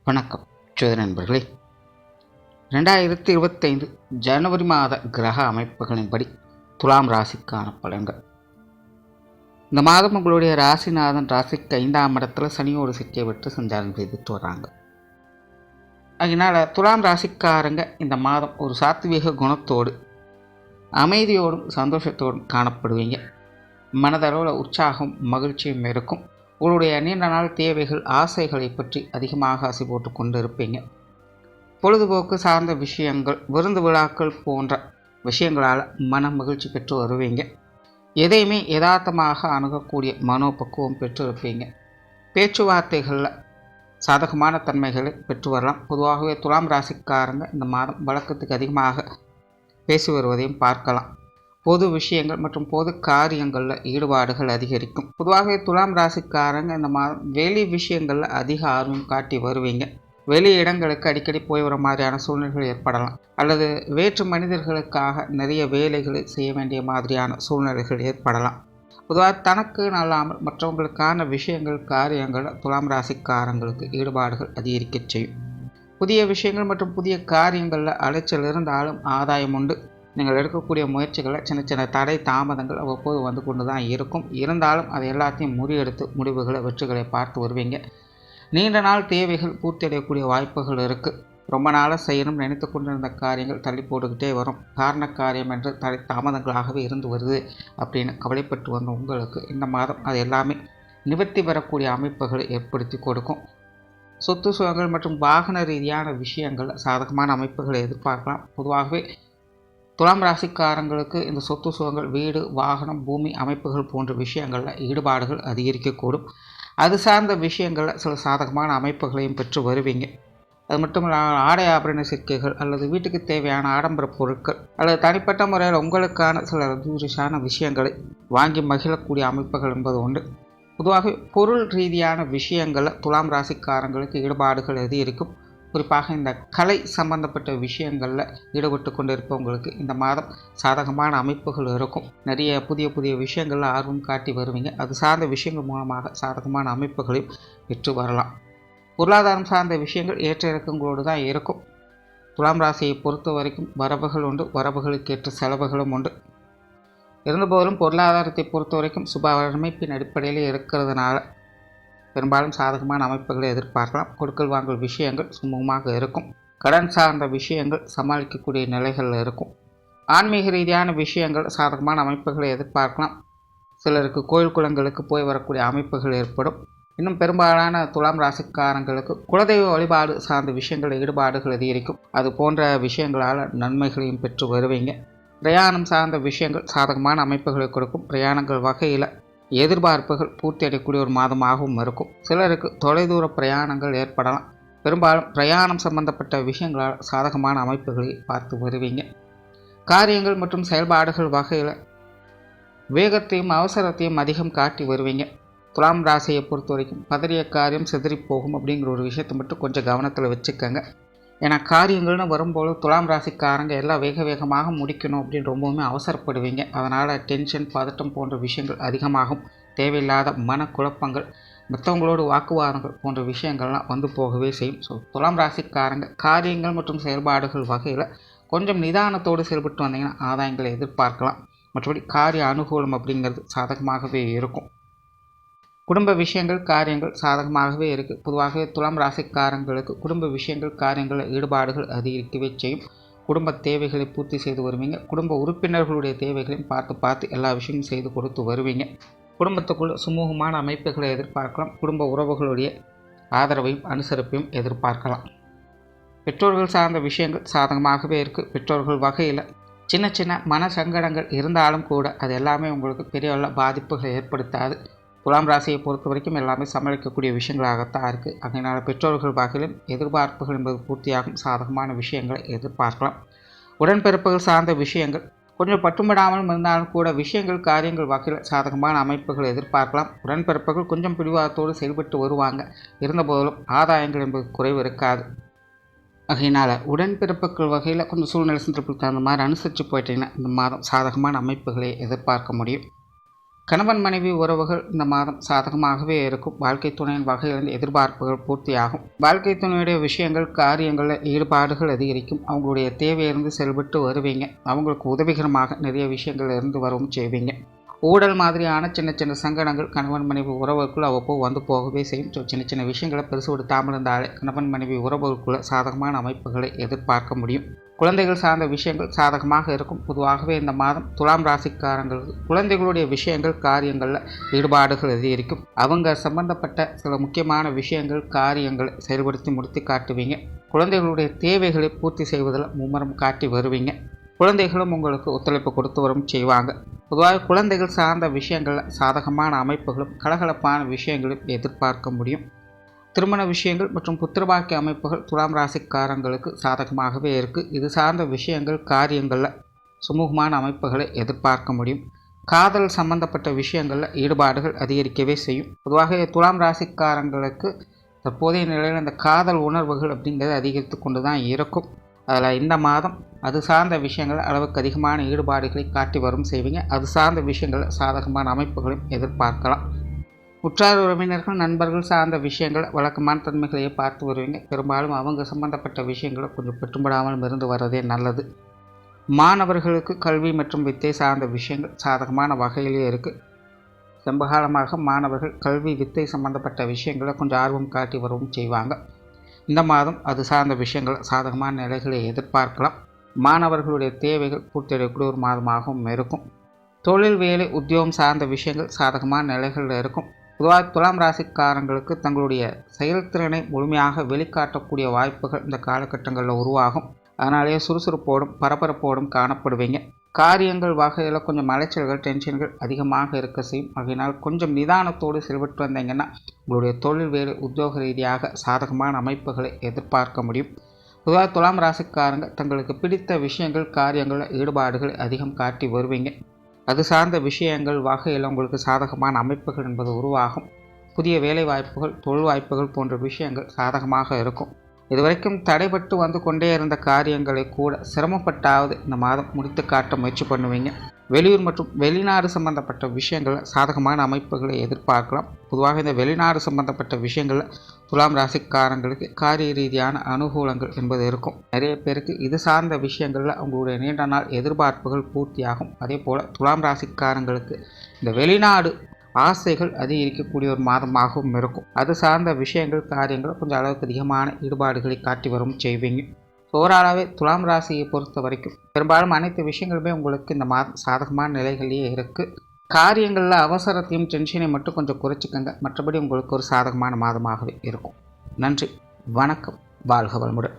வணக்கம் ஜோதி நண்பர்களே. 2025 ஜனவரி மாத கிரக அமைப்புகளின்படி துலாம் ராசிக்கான பலன்கள். இந்த மாதம் உங்களுடைய ராசிநாதன் ராசிக்கு 5ஆம் இடத்துல சனியோடு சிக்கிய விட்டு சஞ்சாரம் செய்துட்டு வர்றாங்க. அதனால் துலாம் ராசிக்காரங்க இந்த மாதம் ஒரு சாத்வீக குணத்தோடு அமைதியோடும் சந்தோஷத்தோடும் காணப்படுவீங்க. மனதளவில் உற்சாகம் மகிழ்ச்சியும் இருக்கும். உங்களுடைய நீண்ட நாள் தேவைகள் ஆசைகளை பற்றி அதிகமாக ஆசை போட்டு கொண்டு இருப்பீங்க. பொழுதுபோக்கு சார்ந்த விஷயங்கள், விருந்து விழாக்கள் போன்ற விஷயங்களால் மன மகிழ்ச்சி பெற்று வருவீங்க. எதையுமே யதார்த்தமாக அணுகக்கூடிய மனோபக்குவம் பெற்று இருப்பீங்க. பேச்சுவார்த்தைகளில் சாதகமான தன்மைகளை பெற்று வரலாம். பொதுவாகவே துலாம் ராசிக்காரங்க இந்த மாதம் வழக்கத்துக்கு அதிகமாக பேசி வருவதையும் பார்க்கலாம். பொது விஷயங்கள் மற்றும் பொது காரியங்களில் ஈடுபாடுகள் அதிகரிக்கும். பொதுவாகவே துலாம் ராசிக்காரங்க இந்த மாதம் வெளி விஷயங்களில் அதிக ஆர்வம் காட்டி வருவீங்க. வெளி இடங்களுக்கு அடிக்கடி போய் வர மாதிரியான சூழ்நிலைகள் ஏற்படலாம். அல்லது வேற்று மனிதர்களுக்காக நிறைய வேலைகளை செய்ய வேண்டிய மாதிரியான சூழ்நிலைகள் ஏற்படலாம். பொதுவாக தனக்கு அல்லாமல் மற்றவங்களுக்கான விஷயங்கள் காரியங்களில் துலாம் ராசிக்காரங்களுக்கு ஈடுபாடுகள் அதிகரிக்க செய்யும். புதிய விஷயங்கள் மற்றும் புதிய காரியங்களில் அலைச்சல் இருந்தாலும் ஆதாயம் உண்டு. நீங்கள் எடுக்கக்கூடிய முயற்சிகளில் சின்ன சின்ன தடை தாமதங்கள் அவ்வப்போது வந்து கொண்டு தான் இருக்கும். இருந்தாலும் அதை எல்லாத்தையும் முறியெடுத்து முடிவுகளை வெற்றிகளை பார்த்து வருவீங்க. நீண்ட நாள் தேவைகள் பூர்த்தி அடையக்கூடிய வாய்ப்புகள் இருக்குது. ரொம்ப நாளாக செய்யணும்னு நினைத்து கொண்டிருந்த காரியங்கள் தள்ளி போட்டுக்கிட்டே வரும். காரண காரியம் என்று தடை தாமதங்களாகவே இருந்து வருது அப்படின்னு கவலைப்பட்டு வந்த உங்களுக்கு இந்த மாதம் அது எல்லாமே நிவர்த்தி பெறக்கூடிய அமைப்புகளை ஏற்படுத்தி கொடுக்கும். சொத்து சுகங்கள் மற்றும் வாகன ரீதியான விஷயங்கள் சாதகமான அமைப்புகளை எதிர்பார்க்கலாம். பொதுவாகவே துலாம் ராசிக்காரங்களுக்கு இந்த சொத்து சுகங்கள், வீடு, வாகனம், பூமி அமைப்புகள் போன்ற விஷயங்களில் ஈடுபாடுகள் அதிகரிக்கக்கூடும். அது சார்ந்த விஷயங்களில் சில சாதகமான அமைப்புகளையும் பெற்று வருவீங்க. அது மட்டும் இல்லாமல் ஆடை ஆபரண சேர்க்கைகள் அல்லது வீட்டுக்கு தேவையான ஆடம்பர பொருட்கள் அல்லது தனிப்பட்ட முறையில் உங்களுக்கான சில லக்ஸூரியஸான விஷயங்களை வாங்கி மகிழக்கூடிய அமைப்புகள் என்பது உண்டு. பொதுவாக பொருள் ரீதியான விஷயங்களில் துலாம் ராசிக்காரங்களுக்கு ஈடுபாடுகள் அதிகரிக்கும். குறிப்பாக இந்த கலை சம்பந்தப்பட்ட விஷயங்களில் ஈடுபட்டு கொண்டு இருப்பவங்களுக்கு இந்த மாதம் சாதகமான அமைப்புகள் இருக்கும். நிறைய புதிய புதிய விஷயங்களில் ஆர்வம் காட்டி வருவீங்க. அது சார்ந்த விஷயங்கள் மூலமாக சாதகமான அமைப்புகளையும் பெற்று வரலாம். பொருளாதாரம் சார்ந்த விஷயங்கள் ஏற்ற இறக்கங்களோடு தான் இருக்கும். துலாம் ராசியை பொறுத்த வரைக்கும் வரவுகள் உண்டு, வரவுகளுக்கேற்ற செலவுகளும் உண்டு. இருந்தபோதிலும் பொருளாதாரத்தை பொறுத்த வரைக்கும் சுப அமைப்பின் அடிப்படையில் இருக்கிறதுனால பெரும்பாலும் சாதகமான அமைப்புகளை எதிர்பார்க்கலாம். கொடுக்கல் வாங்கல் விஷயங்கள் சுமூகமாக இருக்கும். கடன் சார்ந்த விஷயங்கள் சமாளிக்கக்கூடிய நிலைகளில் இருக்கும். ஆன்மீக ரீதியான விஷயங்கள் சாதகமான அமைப்புகளை எதிர்பார்க்கலாம். சிலருக்கு கோயில் குளங்களுக்கு போய் வரக்கூடிய அமைப்புகள் ஏற்படும். இன்னும் பெரும்பாலான துலாம் ராசிக்காரங்களுக்கு குலதெய்வ வழிபாடு சார்ந்த விஷயங்கள் ஈடுபாடுகள் அதிகரிக்கும். அது போன்ற விஷயங்களால் நன்மைகளையும் பெற்று வருவீங்க. பிரயாணம் சார்ந்த விஷயங்கள் சாதகமான அமைப்புகளை கொடுக்கும். பிரயாணங்கள் வகையில் எதிர்பார்ப்புகள் பூர்த்தி அடையக்கூடிய ஒரு மாதமாகவும் இருக்கும். சிலருக்கு தொலைதூர பிரயாணங்கள் ஏற்படலாம். பெரும்பாலும் பிரயாணம் சம்பந்தப்பட்ட விஷயங்களால் சாதகமான அமைப்புகளை பார்த்து வருவீங்க. காரியங்கள் மற்றும் செயல்பாடுகள் வகையில் வேகத்தையும் அவசரத்தையும் அதிகம் காட்டி வருவீங்க. துலாம் ராசியை பொறுத்த வரைக்கும் பதறிய காரியம் சிதறி போகும் அப்படிங்கிற ஒரு விஷயத்தை மட்டும் கொஞ்சம் கவனத்தில் வச்சுக்கோங்க. ஏன்னா காரியங்கள்னு வரும்போது துலாம் ராசிக்காரங்க எல்லாம் வேகமாக முடிக்கணும் அப்படின்னு ரொம்பவுமே அவசரப்படுவீங்க. அதனால் டென்ஷன், பதட்டம் போன்ற விஷயங்கள் அதிகமாகும். தேவையில்லாத மனக்குழப்பங்கள், மற்றவங்களோட வாக்குவாதங்கள் போன்ற விஷயங்கள்லாம் வந்து போகவே செய்யும். ஸோ துலாம் ராசிக்காரங்க காரியங்கள் மற்றும் செயல்பாடுகள் வகையில் கொஞ்சம் நிதானத்தோடு செயல்பட்டு வந்தீங்கன்னா ஆதாயங்களை எதிர்பார்க்கலாம். மற்றபடி காரிய அனுகூலம் அப்படிங்கிறது சாதகமாகவே இருக்கும். குடும்ப விஷயங்கள் காரியங்கள் சாதகமாகவே இருக்குது. பொதுவாகவே துலாம் ராசிக்காரங்களுக்கு குடும்ப விஷயங்கள் காரியங்களில் ஈடுபாடுகள் அதிகரிக்கவே செய்யும். குடும்ப தேவைகளை பூர்த்தி செய்து வருவீங்க. குடும்ப உறுப்பினர்களுடைய தேவைகளையும் பார்த்து எல்லா விஷயமும் செய்து கொடுத்து வருவீங்க. குடும்பத்துக்குள் சுமூகமான அமைப்புகளை எதிர்பார்க்கலாம். குடும்ப உறவுகளுடைய ஆதரவையும் அனுசரிப்பையும் எதிர்பார்க்கலாம். பெற்றோர்கள் சார்ந்த விஷயங்கள் சாதகமாகவே இருக்குது. பெற்றோர்கள் வகையில் சின்ன சின்ன மன சங்கடங்கள் இருந்தாலும் கூட அது எல்லாமே உங்களுக்கு பெரிய பாதிப்புகளை ஏற்படுத்தாது. துலாம் ராசியை பொறுத்த வரைக்கும் எல்லாமே சமாளிக்கக்கூடிய விஷயங்களாகத்தான் இருக்குது. அதனால் பெற்றோர்கள் வகையிலும் எதிர்பார்ப்புகள் என்பது பூர்த்தியாகும். சாதகமான விஷயங்களை எதிர்பார்க்கலாம். உடன்பிறப்புகள் சார்ந்த விஷயங்கள் கொஞ்சம் பட்டுமிடாமல் இருந்தாலும் கூட விஷயங்கள் காரியங்கள் வகையில் சாதகமான அமைப்புகள் எதிர்பார்க்கலாம். உடன்பிறப்புகள் கொஞ்சம் பிடிவாதத்தோடு செயல்பட்டு வருவாங்க. இருந்தபோதிலும் ஆதாயங்கள் என்பது குறைவு இருக்காது. அதனால் உடன்பிறப்புகள் வகையில் கொஞ்சம் சூழ்நிலை சந்தர்ப்பத்துக்கு தகுந்த மாதிரி அனுசரித்து போயிட்டீங்கன்னா இந்த மாதம் சாதகமான அமைப்புகளை எதிர்பார்க்க முடியும். கணவன் மனைவி உறவுகள் இந்த மாதம் சாதகமாகவே இருக்கும். வாழ்க்கை துணையின் வகையிலிருந்து எதிர்பார்ப்புகள் பூர்த்தியாகும். வாழ்க்கை துணையுடைய விஷயங்கள் காரியங்களில் ஈடுபாடுகள் அதிகரிக்கும். அவங்களுடைய தேவையிலிருந்து செயல்பட்டு வருவீங்க. அவங்களுக்கு உதவிகரமாக நிறைய விஷயங்கள் இருந்து வரவும் செய்வீங்க. ஊழல் மாதிரியான சின்ன சின்ன சங்கடங்கள் கணவன் மனைவி உறவுக்குள் அவ்வப்போ வந்து போகவே செய்யும். சின்ன சின்ன விஷயங்களை பெருசு விடுத்தாமல் இருந்தாலே கணவன் மனைவி உறவுக்குள்ள சாதகமான அமைப்புகளை எதிர்பார்க்க முடியும். குழந்தைகள் சார்ந்த விஷயங்கள் சாதகமாக இருக்கும். பொதுவாகவே இந்த மாதம் துலாம் ராசிக்காரங்களுக்கு குழந்தைகளுடைய விஷயங்கள் காரியங்களில் ஈடுபாடுகள் அதிகரிக்கும். அவங்க சம்பந்தப்பட்ட சில முக்கியமான விஷயங்கள் காரியங்களை செயல்படுத்தி முடித்து காட்டுவீங்க. குழந்தைகளுடைய தேவைகளை பூர்த்தி செய்வதில் மும்முரம் காட்டி வருவீங்க. குழந்தைகளும் உங்களுக்கு ஒத்துழைப்பு கொடுத்து வரும் செய்வாங்க. பொதுவாக குழந்தைகள் சார்ந்த விஷயங்களில் சாதகமான அமைப்புகளும் கலகலப்பான விஷயங்களும் எதிர்பார்க்க முடியும். திருமண விஷயங்கள் மற்றும் புத்திரபாக்கிய அமைப்புகள் துலாம் ராசிக்காரங்களுக்கு சாதகமாகவே இருக்குது. இது சார்ந்த விஷயங்கள் காரியங்களில் சுமூகமான அமைப்புகளை எதிர்பார்க்க முடியும். காதல் சம்பந்தப்பட்ட விஷயங்களில் ஈடுபாடுகள் அதிகரிக்கவே செய்யும். பொதுவாக துலாம் ராசிக்காரங்களுக்கு தற்போதைய நிலையில் இந்த காதல் உணர்வுகள் அப்படிங்கிறது அதிகரித்து கொண்டு தான் இருக்கும். அதில் இந்த மாதம் அது சார்ந்த விஷயங்கள் அளவுக்கு அதிகமான ஈடுபாடுகளை காட்டி வரும் செய்வீங்க. அது சார்ந்த விஷயங்கள் சாதகமான அமைப்புகளையும் எதிர்பார்க்கலாம். உற்றார் உறவினர்கள் நண்பர்கள் சார்ந்த விஷயங்கள் வழக்கமான தன்மைகளையே பார்த்து வருவீங்க. பெரும்பாலும் அவங்க சம்பந்தப்பட்ட விஷயங்களை கொஞ்சம் பெற்றும்படாமல் இருந்து வர்றதே நல்லது. மாணவர்களுக்கு கல்வி மற்றும் வித்தை சார்ந்த விஷயங்கள் சாதகமான வகையிலே இருக்குது. சம்பகாலமாக மாணவர்கள் கல்வி வித்தை சம்பந்தப்பட்ட விஷயங்களை கொஞ்சம் ஆர்வம் காட்டி வரவும் செய்வாங்க. இந்த மாதம் அது சார்ந்த விஷயங்கள் சாதகமான நிலைகளை எதிர்பார்க்கலாம். மாணவர்களுடைய தேவைகள் பூர்த்தியடையக்கூடிய ஒரு மாதமாகவும் இருக்கும். தொழில் வேலை உத்தியோகம் சார்ந்த விஷயங்கள் சாதகமான நிலைகளில் இருக்கும். பொதுவாக துலாம் ராசிக்காரங்களுக்கு தங்களுடைய செயல்திறனை முழுமையாக வெளிக்காட்டக்கூடிய வாய்ப்புகள் இந்த காலகட்டங்களில் உருவாகும். அதனாலேயே சுறுசுறுப்போடும் பரபரப்போடும் காணப்படுவீங்க. காரியங்கள் வகையில் கொஞ்சம் அலைச்சல்கள் டென்ஷன்கள் அதிகமாக இருக்க செய்யும். ஆகையினால் கொஞ்சம் நிதானத்தோடு செயல்பட்டு வந்தீங்கன்னா உங்களுடைய தொழில் வேலை உத்தியோக ரீதியாக சாதகமான அமைப்புகளை எதிர்பார்க்க முடியும். பொதுவாக துலாம் ராசிக்காரங்க தங்களுக்கு பிடித்த விஷயங்கள் காரியங்களில் ஈடுபாடுகள் அதிகம் காட்டி வருவீங்க. அது சார்ந்த விஷயங்கள் வகையில் உங்களுக்கு சாதகமான அமைப்புகள் என்பது உருவாகும். புதிய வேலை வாய்ப்புகள் தொழில் வாய்ப்புகள் போன்ற விஷயங்கள் சாதகமாக இருக்கும். இதுவரைக்கும் தடைபட்டு வந்து கொண்டே இருந்த காரியங்களை கூட சிரமப்பட்டாவது இந்த மாதம் முடித்து காட்ட முயற்சி பண்ணுவீங்க. வெளியூர் மற்றும் வெளிநாடு சம்பந்தப்பட்ட விஷயங்களில் சாதகமான அமைப்புகளை எதிர்பார்க்கலாம். பொதுவாக இந்த வெளிநாடு சம்பந்தப்பட்ட விஷயங்களில் துலாம் ராசிக்காரங்களுக்கு காரிய ரீதியான அனுகூலங்கள் என்பது இருக்கும். நிறைய பேருக்கு இது சார்ந்த விஷயங்களில் அவங்களுடைய நீண்ட நாள் எதிர்பார்ப்புகள் பூர்த்தியாகும். அதே போல் துலாம் ராசிக்காரங்களுக்கு இந்த வெளிநாடு ஆசைகள் அதிகரிக்கக்கூடிய ஒரு மாதமாகவும் இருக்கும். அது சார்ந்த விஷயங்கள் காரியங்கள் கொஞ்சம் அளவுக்கு அதிகமான ஈடுபாடுகளை காட்டி வரும் செய்வீங்க. ஓவராலாகவே துலாம் ராசியை பொறுத்த வரைக்கும் பெரும்பாலும் அனைத்து விஷயங்களுமே உங்களுக்கு இந்த மாதம் சாதகமான நிலைகளிலேயே இருக்குது. காரியங்களில் அவசரத்தையும் டென்ஷனையும் மட்டும் கொஞ்சம் குறைச்சிக்கங்க. மற்றபடி உங்களுக்கு ஒரு சாதகமான மாதமாகவே இருக்கும். நன்றி, வணக்கம், வாழ்க வளமுடன்.